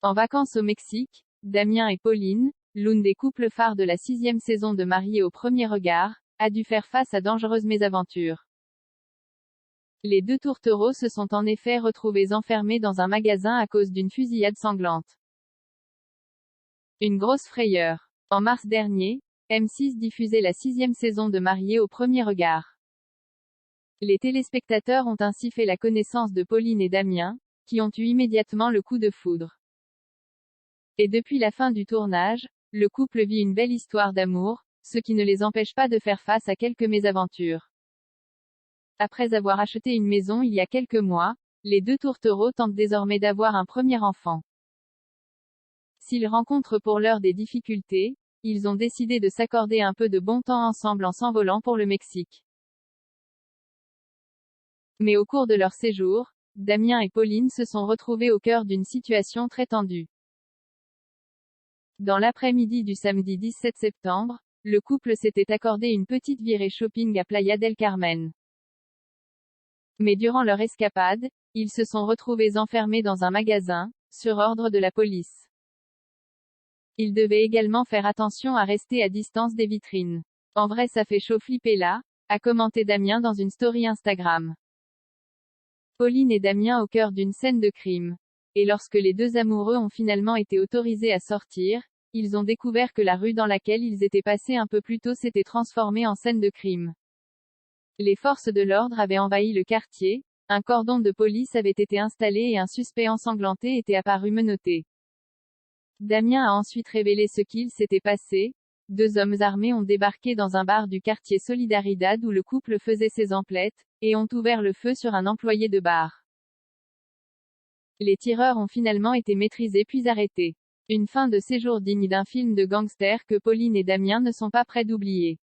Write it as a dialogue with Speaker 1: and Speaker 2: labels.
Speaker 1: En vacances au Mexique, Damien et Pauline, l'une des couples phares de la 6e saison de Mariés au premier regard, a dû faire face à dangereuses mésaventures. Les deux tourtereaux se sont en effet retrouvés enfermés dans un magasin à cause d'une fusillade sanglante. Une grosse frayeur. En mars dernier, M6 diffusait la 6e saison de Mariés au premier regard. Les téléspectateurs ont ainsi fait la connaissance de Pauline et Damien, qui ont eu immédiatement le coup de foudre. Et depuis la fin du tournage, le couple vit une belle histoire d'amour, ce qui ne les empêche pas de faire face à quelques mésaventures. Après avoir acheté une maison il y a quelques mois, les deux tourtereaux tentent désormais d'avoir un premier enfant. S'ils rencontrent pour l'heure des difficultés, ils ont décidé de s'accorder un peu de bon temps ensemble en s'envolant pour le Mexique. Mais au cours de leur séjour, Damien et Pauline se sont retrouvés au cœur d'une situation très tendue. Dans l'après-midi du samedi 17 septembre, le couple s'était accordé une petite virée shopping à Playa del Carmen. Mais durant leur escapade, ils se sont retrouvés enfermés dans un magasin, sur ordre de la police. Ils devaient également faire attention à rester à distance des vitrines. En vrai ça fait chaud flipper là, a commenté Damien dans une story Instagram. Pauline et Damien au cœur d'une scène de crime. Et lorsque les deux amoureux ont finalement été autorisés à sortir, ils ont découvert que la rue dans laquelle ils étaient passés un peu plus tôt s'était transformée en scène de crime. Les forces de l'ordre avaient envahi le quartier, un cordon de police avait été installé et un suspect ensanglanté était apparu menotté. Damien a ensuite révélé ce qu'il s'était passé. Deux hommes armés ont débarqué dans un bar du quartier Solidaridad où le couple faisait ses emplettes, et ont ouvert le feu sur un employé de bar. Les tireurs ont finalement été maîtrisés puis arrêtés. Une fin de séjour digne d'un film de gangster que Pauline et Damien ne sont pas prêts d'oublier.